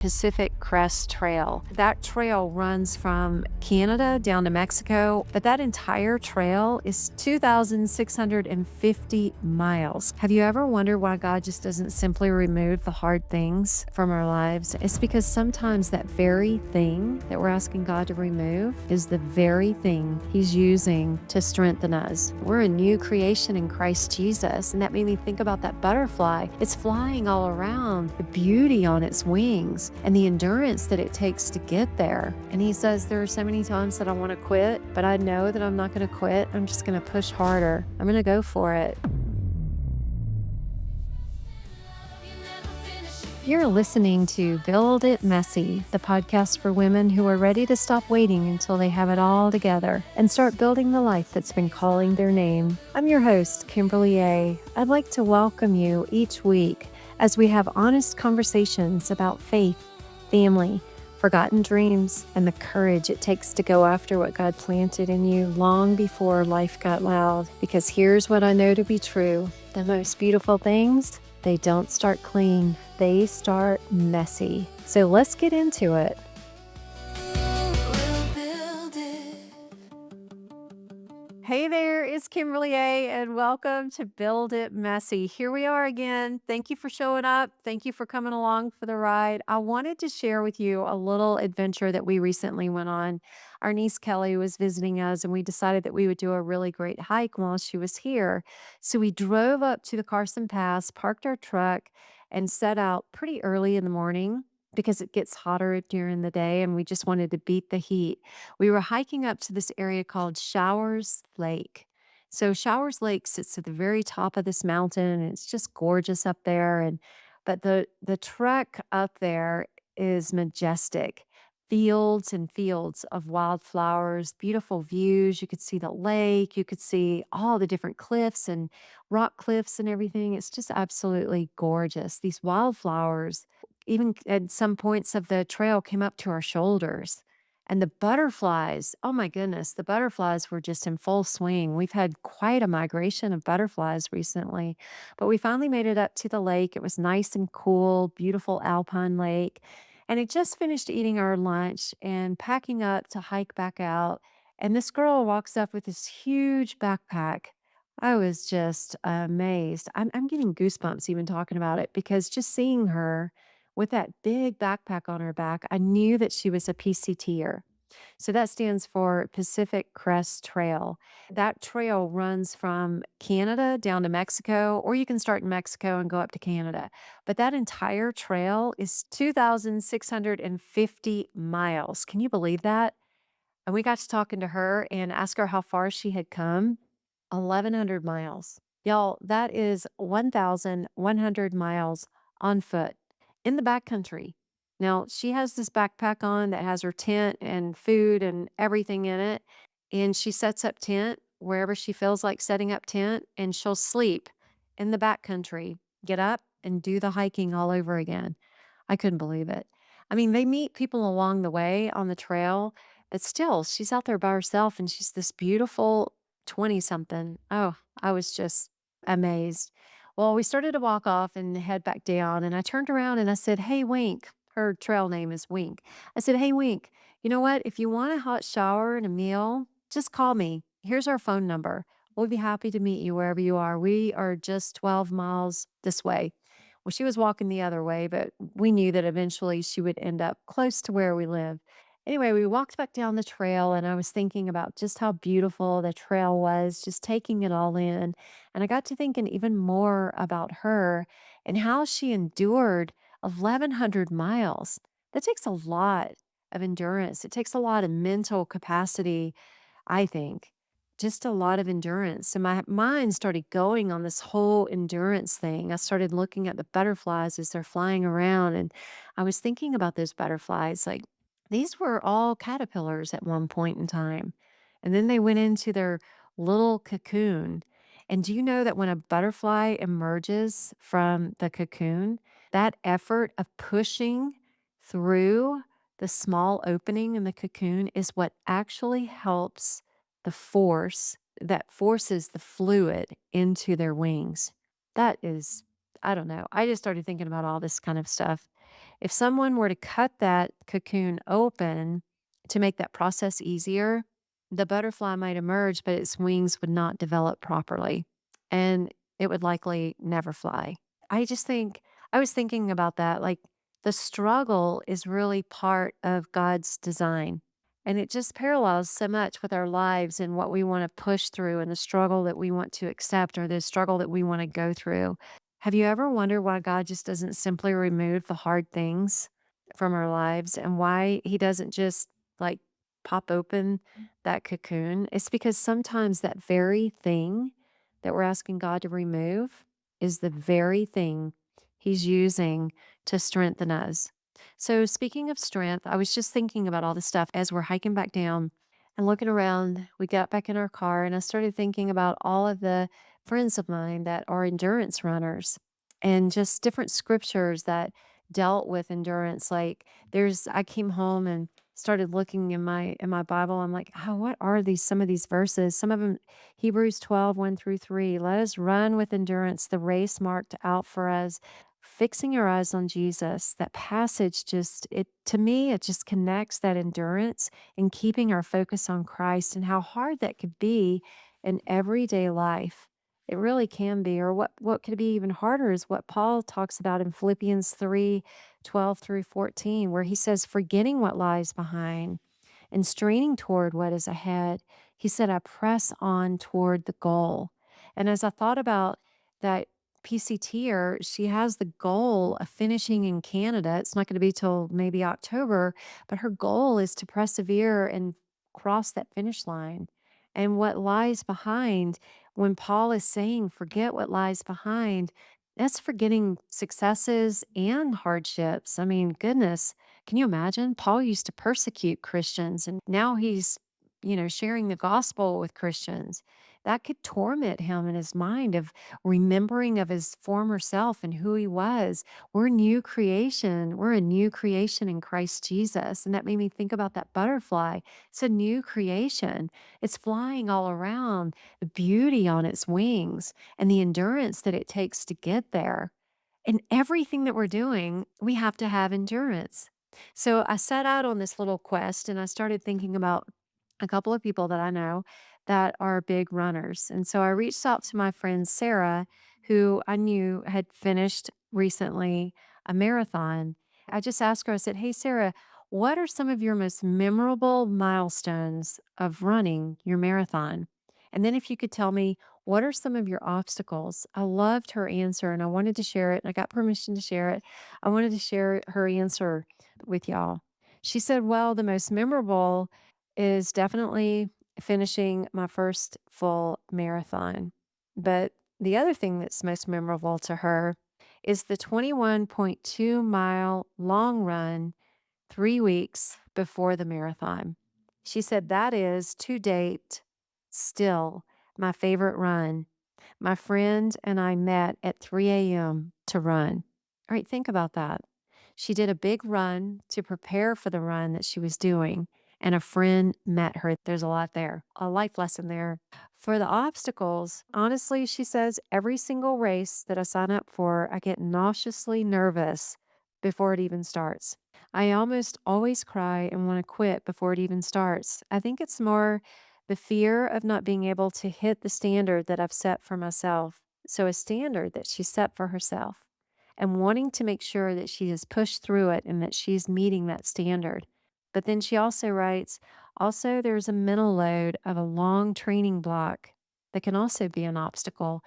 Pacific Crest Trail. That trail runs from Canada down to Mexico, but that entire trail is 2,650 miles. Have you ever wondered why God just doesn't simply remove the hard things from our lives? It's because sometimes that very thing that we're asking God to remove is the very thing He's using to strengthen us. We're a new creation in Christ Jesus, and that made me think about that butterfly. It's flying all around, the beauty on its wings and the endurance that it takes to get there. And He says, there are so many times that I want to quit, but I know that I'm not going to quit. I'm just going to push harder. I'm going to go for it. You're listening to Build It Messy, the podcast for women who are ready to stop waiting until they have it all together and start building the life that's been calling their name. I'm your host, Kimberly A. I'd like to welcome you each week as we have honest conversations about faith, family, forgotten dreams, and the courage it takes to go after what God planted in you long before life got loud. Because here's what I know to be true. The most beautiful things, they don't start clean. They start messy. So let's get into it. Hey there, it's Kimberly A, and welcome to Build It Messy. Here we are again. Thank you for showing up. Thank you for coming along for the ride. I wanted to share with you a little adventure that we recently went on. Our niece Kelly was visiting us, and we decided that we would do a really great hike while she was here. So we drove up to the Carson Pass, parked our truck, and set out pretty early in the morning because it gets hotter during the day, and we just wanted to beat the heat. We were hiking up to this area called Showers Lake. So Showers Lake sits at the very top of this mountain, and it's just gorgeous up there. And but the trek up there is majestic. Fields and fields of wildflowers, beautiful views. You could see the lake, you could see all the different cliffs and rock cliffs and everything. It's just absolutely gorgeous. These wildflowers, even at some points of the trail, came up to our shoulders. And the butterflies, oh my goodness, the butterflies were just in full swing. We've had quite a migration of butterflies recently, but we finally made it up to the lake. It was nice and cool, beautiful alpine lake. And I just finished eating our lunch and packing up to hike back out. And this girl walks up with this huge backpack. I was just amazed. I'm getting goosebumps even talking about it because just seeing her with that big backpack on her back, I knew that she was a PCTer. So that stands for Pacific Crest Trail. That trail runs from Canada down to Mexico, or you can start in Mexico and go up to Canada. But that entire trail is 2,650 miles. Can you believe that? And we got to talking to her and ask her how far she had come. 1,100 miles. Y'all, that is 1,100 miles on foot in the backcountry. Now, she has this backpack on that has her tent and food and everything in it. And she sets up tent wherever she feels like setting up tent, and she'll sleep in the backcountry, get up and do the hiking all over again. I couldn't believe it. I mean, they meet people along the way on the trail, but still, she's out there by herself and she's this beautiful 20 something. Oh, I was just amazed. Well, we started to walk off and head back down, and I turned around and I said, "Hey, Wink." Her trail name is Wink. I said, "Hey, Wink, you know what? If you want a hot shower and a meal, just call me. Here's our phone number. We'll be happy to meet you wherever you are. We are just 12 miles this way." Well, she was walking the other way, but we knew that eventually she would end up close to where we live. Anyway, we walked back down the trail, and I was thinking about just how beautiful the trail was, just taking it all in. And I got to thinking even more about her and how she endured 1,100 miles. That takes a lot of endurance. It takes a lot of mental capacity, I think. Just a lot of endurance. So my mind started going on this whole endurance thing. I started looking at the butterflies as they're flying around, and I was thinking about those butterflies. Like, these were all caterpillars at one point in time. And then they went into their little cocoon. And do you know that when a butterfly emerges from the cocoon, that effort of pushing through the small opening in the cocoon is what actually helps the force that forces the fluid into their wings. That is, I don't know. I just started thinking about all this kind of stuff. If someone were to cut that cocoon open to make that process easier, the butterfly might emerge, but its wings would not develop properly and it would likely never fly. I just think I was thinking about that. Like the struggle is really part of God's design. And it just parallels so much with our lives and what we want to push through and the struggle that we want to accept or the struggle that we want to go through. Have you ever wondered why God just doesn't simply remove the hard things from our lives and why he doesn't just like pop open that cocoon? It's because sometimes that very thing that we're asking God to remove is the very thing he's using to strengthen us. So, speaking of strength, I was just thinking about all this stuff as we're hiking back down and looking around. We got back in our car, and I started thinking about all of the friends of mine that are endurance runners and just different scriptures that dealt with endurance. Like, I came home and started looking in my Bible. I'm like, oh, what are some of these verses? Some of them, Hebrews 12, 1 through 3. Let us run with endurance the race marked out for us, fixing your eyes on Jesus. That passage to me, it just connects that endurance and keeping our focus on Christ and how hard that could be in everyday life. It really can be. Or what could be even harder is what Paul talks about in Philippians 3:12 through 14, where he says, forgetting what lies behind and straining toward what is ahead, he said, I press on toward the goal. And as I thought about that PCTer, she has the goal of finishing in Canada. It's not going to be till maybe October, but her goal is to persevere and cross that finish line. And what lies behind, when Paul is saying, forget what lies behind, that's forgetting successes and hardships. I mean, goodness, can you imagine? Paul used to persecute Christians and now he's sharing the gospel with Christians. That could torment him in his mind of remembering of his former self and who he was. We're new creation. We're a new creation in Christ Jesus. And that made me think about that butterfly. It's a new creation. It's flying all around, the beauty on its wings and the endurance that it takes to get there. In everything that we're doing, we have to have endurance. So I set out on this little quest and I started thinking about a couple of people that I know that are big runners. And so I reached out to my friend Sarah, who I knew had finished recently a marathon. I just asked her, I said, hey, Sarah, what are some of your most memorable milestones of running your marathon? And then if you could tell me, what are some of your obstacles? I loved her answer and I wanted to share it. And I got permission to share it. I wanted to share her answer with y'all. She said, well, the most memorable is definitely finishing my first full marathon. But the other thing that's most memorable to her is the 21.2-mile long run 3 weeks before the marathon. She said that is to date still my favorite run. My friend and I met at 3 a.m. to run. All right, think about that. She did a big run to prepare for the run that she was doing, and a friend met her. There's a lot there, a life lesson there. For the obstacles, honestly, she says every single race that I sign up for, I get nauseously nervous before it even starts. I almost always cry and want to quit before it even starts. I think it's more the fear of not being able to hit the standard that I've set for myself. So, a standard that she set for herself and wanting to make sure that she has pushed through it and that she's meeting that standard. But then she also writes, also, there's a mental load of a long training block that can also be an obstacle.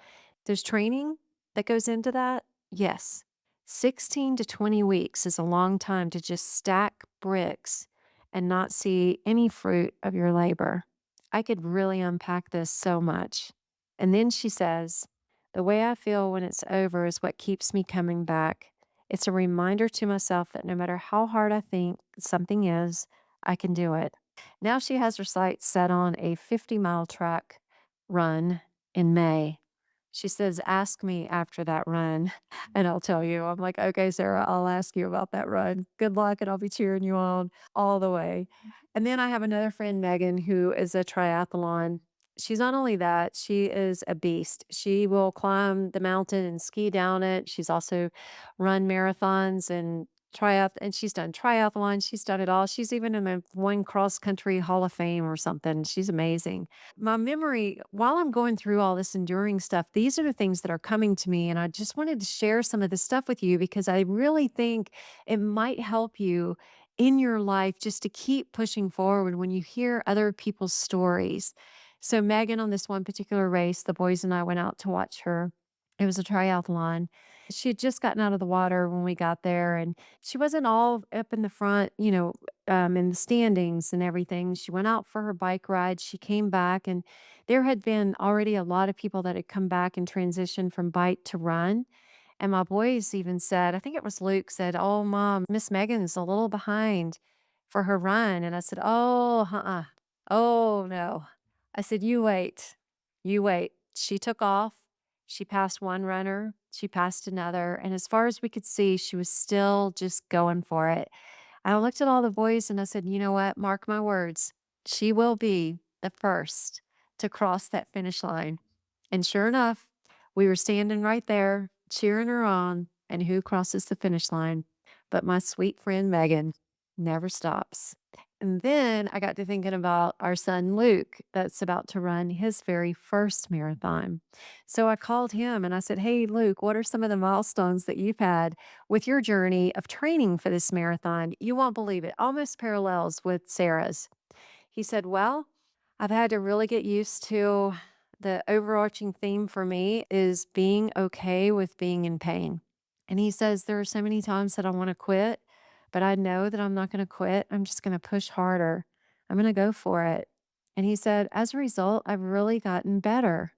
There's training that goes into that. Yes. 16 to 20 weeks is a long time to just stack bricks and not see any fruit of your labor. I could really unpack this so much. And then she says, the way I feel when it's over is what keeps me coming back. It's a reminder to myself that no matter how hard I think something is, I can do it. Now she has her sights set on a 50-mile track run in May. She says, ask me after that run and I'll tell you. I'm like, okay, Sarah, I'll ask you about that run. Good luck and I'll be cheering you on all the way. And then I have another friend, Megan, who is a triathlon. She's not only that, she is a beast. She will climb the mountain and ski down it. She's also run marathons and and she's done triathlon, she's done it all. She's even in the one cross country Hall of Fame or something. She's amazing. My memory, while I'm going through all this enduring stuff, these are the things that are coming to me. And I just wanted to share some of this stuff with you because I really think it might help you in your life just to keep pushing forward when you hear other people's stories. So, Megan, on this one particular race, the boys and I went out to watch her. It was a triathlon. She had just gotten out of the water when we got there, and she wasn't all up in the front, in the standings and everything. She went out for her bike ride. She came back, and there had been already a lot of people that had come back and transitioned from bike to run. And my boys even said, I think it was Luke said, "Oh, mom, Miss Megan's a little behind for her run." And I said, "Oh, oh, no." I said, "You wait. You wait." She took off. She passed one runner. She passed another. And as far as we could see, she was still just going for it. I looked at all the boys and I said, "You know what? Mark my words. She will be the first to cross that finish line." And sure enough, we were standing right there cheering her on. And who crosses the finish line but my sweet friend Megan? Never stops. And then I got to thinking about our son Luke, that's about to run his very first marathon. So I called him and I said, "Hey, Luke, what are some of the milestones that you've had with your journey of training for this marathon? You won't believe it, almost parallels with Sarah's." He said, "Well, I've had to really get used to the overarching theme for me is being okay with being in pain." And he says, "There are so many times that I want to quit, but I know that I'm not going to quit. I'm just going to push harder. I'm going to go for it." And he said, "As a result, I've really gotten better."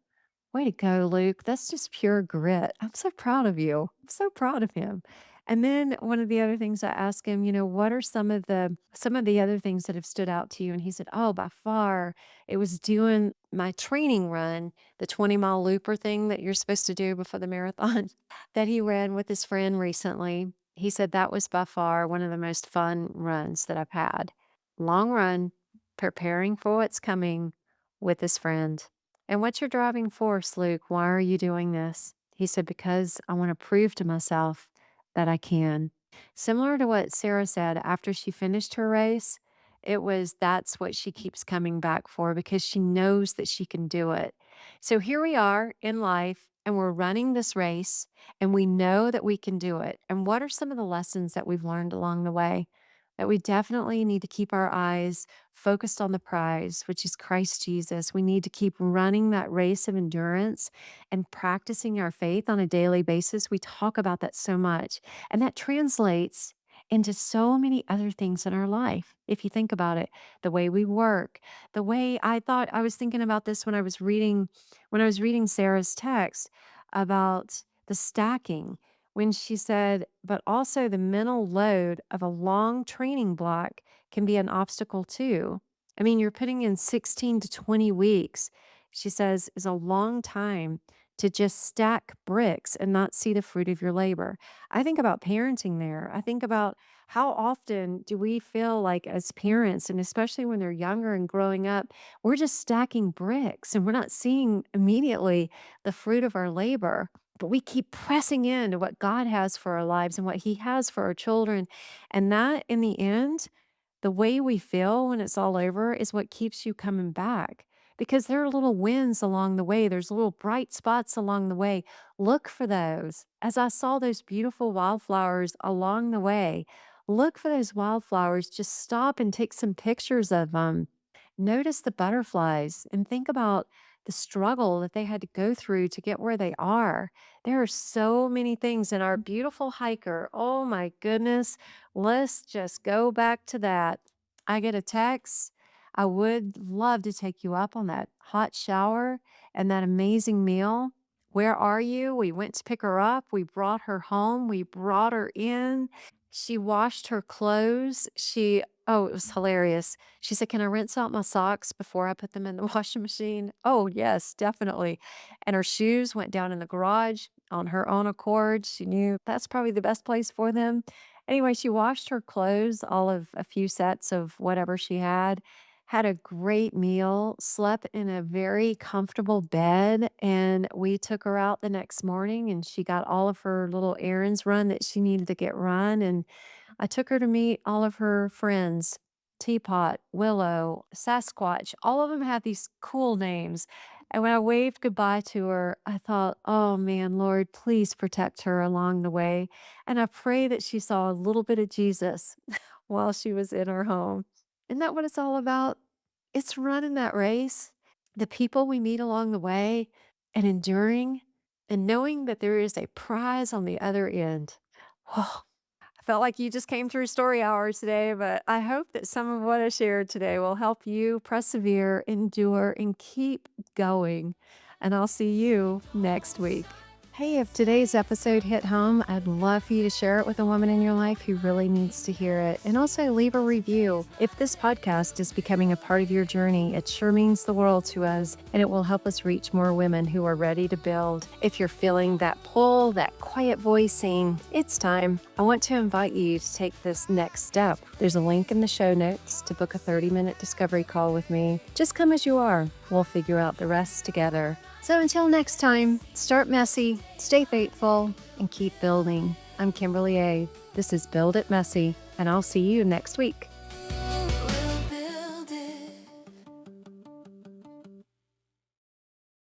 Way to go, Luke. That's just pure grit. I'm so proud of you. I'm so proud of him. And then one of the other things I asked him, what are some of the other things that have stood out to you? And he said, "Oh, by far, it was doing my training run, the 20-mile looper thing that you're supposed to do before the marathon that he ran with his friend recently." He said that was by far one of the most fun runs that I've had. Long run, preparing for what's coming with his friend. "And what's your driving force, Luke? Why are you doing this?" He said, "Because I want to prove to myself that I can." Similar to what Sarah said after she finished her race, it was that's what she keeps coming back for because she knows that she can do it. So here we are in life and we're running this race and we know that we can do it. And what are some of the lessons that we've learned along the way? That we definitely need to keep our eyes focused on the prize, which is Christ Jesus. We need to keep running that race of endurance and practicing our faith on a daily basis. We talk about that so much, and that translates into so many other things in our life. If you think about it, the way we work, the way I was thinking about this when I was reading Sarah's text about the stacking when she said, "But also the mental load of a long training block can be an obstacle too." I mean, you're putting in 16 to 20 weeks, she says, is a long time to just stack bricks and not see the fruit of your labor. I think about parenting there. I think about how often do we feel like as parents, and especially when they're younger and growing up, we're just stacking bricks and we're not seeing immediately the fruit of our labor. But we keep pressing into what God has for our lives and what He has for our children. And that, in the end, the way we feel when it's all over is what keeps you coming back because there are little wins along the way. There's little bright spots along the way. Look for those. As I saw those beautiful wildflowers along the way, look for those wildflowers. Just stop and take some pictures of them. Notice the butterflies and think about the struggle that they had to go through to get where they are. There are so many things in our beautiful hiker. Oh my goodness. Let's just go back to that. I get a text. I would love to take you up on that hot shower and that amazing meal. Where are you? We went to pick her up. We brought her home. We brought her in. She washed her clothes. Oh, it was hilarious. She said, "Can I rinse out my socks before I put them in the washing machine?" Oh, yes, definitely. And her shoes went down in the garage on her own accord. She knew that's probably the best place for them. Anyway, she washed her clothes, all of a few sets of whatever she had a great meal, slept in a very comfortable bed, and we took her out the next morning and she got all of her little errands run that she needed to get run. And I took her to meet all of her friends, Teapot, Willow, Sasquatch. All of them had these cool names. And when I waved goodbye to her, I thought, oh man, Lord, please protect her along the way. And I pray that she saw a little bit of Jesus while she was in her home. Isn't that what it's all about? It's running that race, the people we meet along the way, and enduring, and knowing that there is a prize on the other end. Oh, I felt like you just came through story hours today, but I hope that some of what I shared today will help you persevere, endure, and keep going. And I'll see you next week. Hey, if today's episode hit home, I'd love for you to share it with a woman in your life who really needs to hear it. And also leave a review. If this podcast is becoming a part of your journey, it sure means the world to us, and it will help us reach more women who are ready to build. If you're feeling that pull, that quiet voice saying, it's time, I want to invite you to take this next step. There's a link in the show notes to book a 30-minute discovery call with me. Just come as you are. We'll figure out the rest together. So until next time, start messy, stay faithful, and keep building. I'm Kimberly A. This is Build It Messy, and I'll see you next week.